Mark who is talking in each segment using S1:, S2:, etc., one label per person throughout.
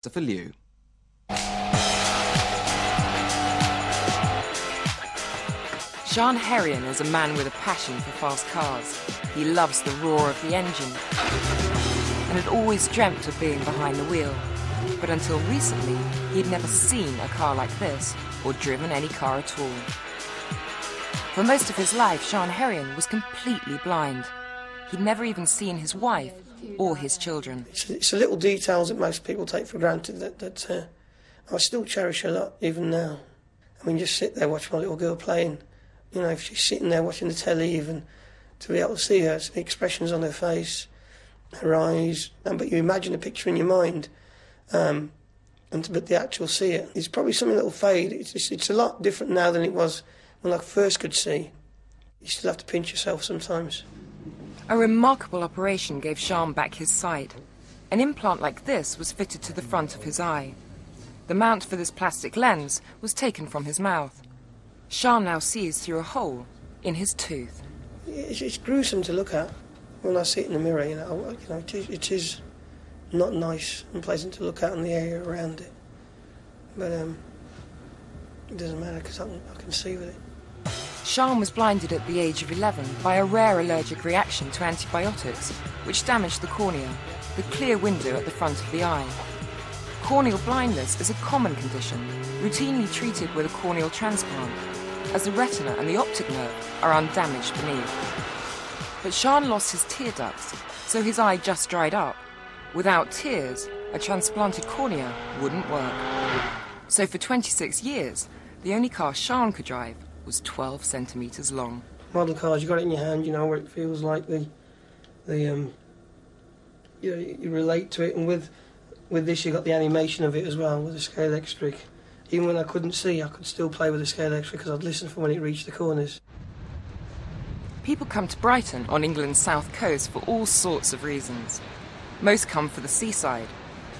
S1: Christopher Liu.
S2: Shan Herian is a man with a passion for fast cars. He loves the roar of the engine and had always dreamt of being behind the wheel. But until recently, he'd never seen a car like this or driven any car at all. For most of his life, Shan Herian was completely blind. He'd never even seen his wife or his children.
S3: It's the little details that most people take for granted that I still cherish a lot, even now. I mean, just sit there watching my little girl playing. You know, if she's sitting there watching the telly, even to be able to see her, the expressions on her face, her eyes, but you imagine a picture in your mind, but the actual see it, it's probably something that will fade. It's a lot different now than it was when I first could see. You still have to pinch yourself sometimes.
S2: A remarkable operation gave Shan back his sight. An implant like this was fitted to the front of his eye. The mount for this plastic lens was taken from his mouth. Shan now sees through a hole in his tooth.
S3: It's gruesome to look at when I see it in the mirror. It is not nice and pleasant to look at in the area around it. But it doesn't matter because I can see with it.
S2: Shan was blinded at the age of 11 by a rare allergic reaction to antibiotics, which damaged the cornea, the clear window at the front of the eye. Corneal blindness is a common condition, routinely treated with a corneal transplant, as the retina and the optic nerve are undamaged beneath. But Shan lost his tear ducts, so his eye just dried up. Without tears, a transplanted cornea wouldn't work. So for 26 years, the only car Shan could drive was 12 centimetres long.
S3: Model cars, you got it in your hand, you know, where it feels like you relate to it, and with this you got the animation of it as well, with the scale electric. Even when I couldn't see, I could still play with the scale electric because I'd listen for when it reached the corners.
S2: People come to Brighton on England's south coast for all sorts of reasons. Most come for the seaside.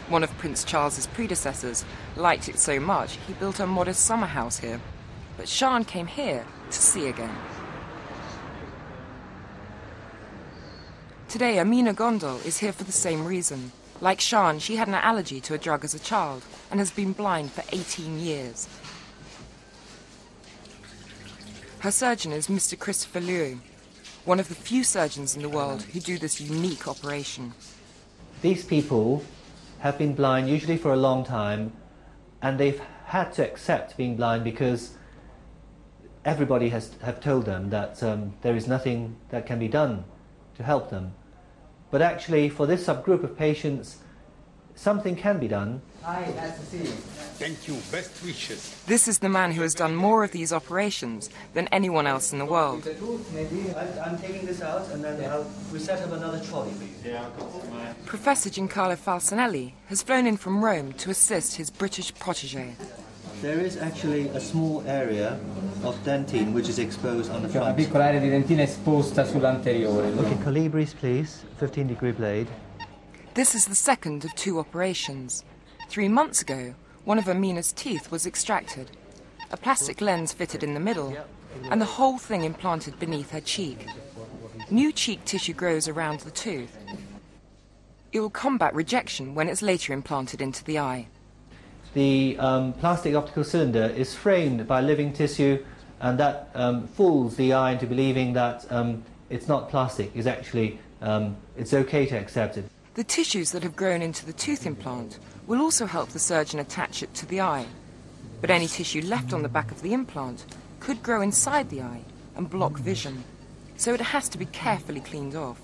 S2: One of Prince Charles's predecessors liked it so much he built a modest summer house here. But Shan came here to see again. Today, Amina Gondal is here for the same reason. Like Shan, she had an allergy to a drug as a child and has been blind for 18 years. Her surgeon is Mr. Christopher Liu, one of the few surgeons in the world who do this unique operation.
S4: These people have been blind usually for a long time, and they've had to accept being blind because everybody have told them that there is nothing that can be done to help them. But actually, for this subgroup of patients, something can be done.
S5: Hi, nice to see you.
S6: Thank you. Best wishes.
S2: This is the man who has done more of these operations than anyone else in the world.
S4: Maybe I'm taking this out and then we set up another trolley, please.
S2: Professor Giancarlo Falcinelli has flown in from Rome to assist his British protégé.
S4: There is actually a small area of dentine which is exposed on the
S5: C'è una
S4: front.
S5: piccola area di dentina esposta sull'anteriore.
S4: Okay, Colibris, please. 15-degree blade.
S2: This is the second of 2 operations. 3 months ago, one of Amina's teeth was extracted, a plastic lens fitted in the middle, and the whole thing implanted beneath her cheek. New cheek tissue grows around the tooth. It will combat rejection when it's later implanted into the eye.
S4: The plastic-optical cylinder is framed by living tissue, and that fools the eye into believing that it's not plastic. It's actually, it's okay to accept it.
S2: The tissues that have grown into the tooth implant will also help the surgeon attach it to the eye. But any tissue left on the back of the implant could grow inside the eye and block vision. So it has to be carefully cleaned off.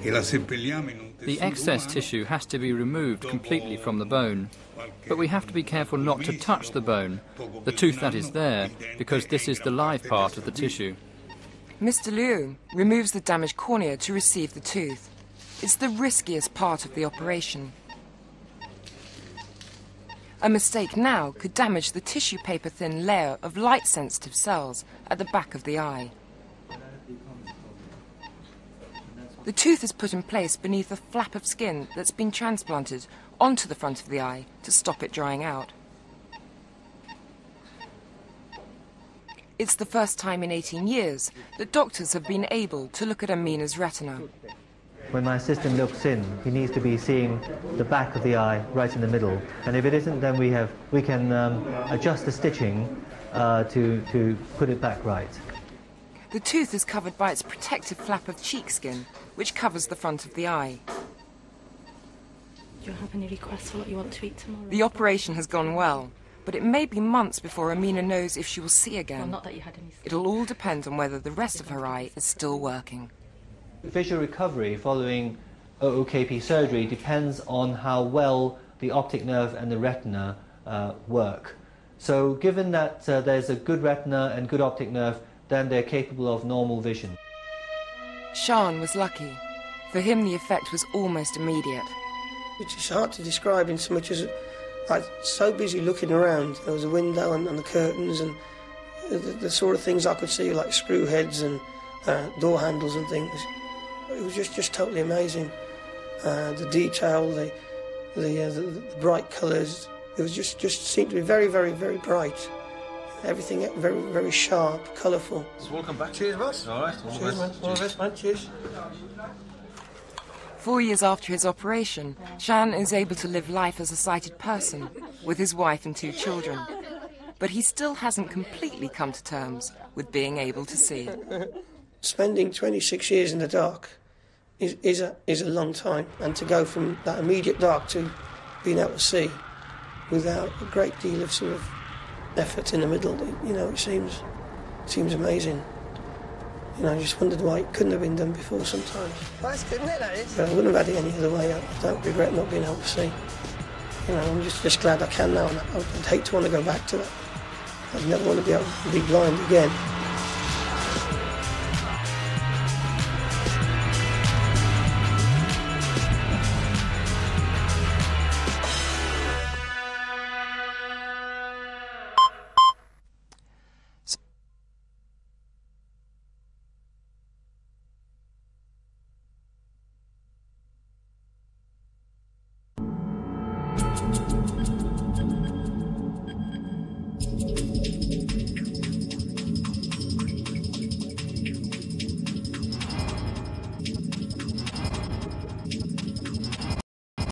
S7: The excess tissue has to be removed completely from the bone. But we have to be careful not to touch the bone, the tooth that is there, because this is the live part of the tissue.
S2: Mr. Liu removes the damaged cornea to receive the tooth. It's the riskiest part of the operation. A mistake now could damage the tissue paper thin layer of light-sensitive cells at the back of the eye. The tooth is put in place beneath a flap of skin that's been transplanted onto the front of the eye to stop it drying out. It's the first time in 18 years that doctors have been able to look at Amina's retina.
S4: When my assistant looks in, he needs to be seeing the back of the eye right in the middle. And if it isn't, then we can adjust the stitching to put it back right.
S2: The tooth is covered by its protective flap of cheek skin, which covers the front of the eye.
S1: Do you have any requests for what you want to eat tomorrow?
S2: The operation has gone well, but it may be months before Amina knows if she will see again.
S1: Well, not that you had any...
S2: It'll all depend on whether the rest of her eye is still working.
S4: Visual recovery following OOKP surgery depends on how well the optic nerve and the retina work. So given that there's a good retina and good optic nerve, then they're capable of normal vision.
S2: Shan was lucky. For him, the effect was almost immediate.
S3: It's hard to describe in so much as I was so busy looking around. There was a window and the curtains and the sort of things I could see, like screw heads and door handles and things. It was just totally amazing. The detail, the bright colours. It was just seemed to be very, very, very bright. Everything very, very sharp, colourful.
S6: So welcome back. Cheers, boss. All right.
S3: Cheers, man. All the best, man. Cheers.
S2: 4 years after his operation, Shan is able to live life as a sighted person with his wife and 2 children. But he still hasn't completely come to terms with being able to see.
S3: Spending 26 years in the dark is a long time, and to go from that immediate dark to being able to see without a great deal of sort of effort in the middle, it seems amazing. I just wondered why it couldn't have been done before sometimes.
S8: That's good, isn't it, that is?
S3: But I wouldn't have had it any other way. I don't regret not being able to see. I'm just glad I can now, and I'd hate to want to go back to that. I'd never want to be able to be blind again.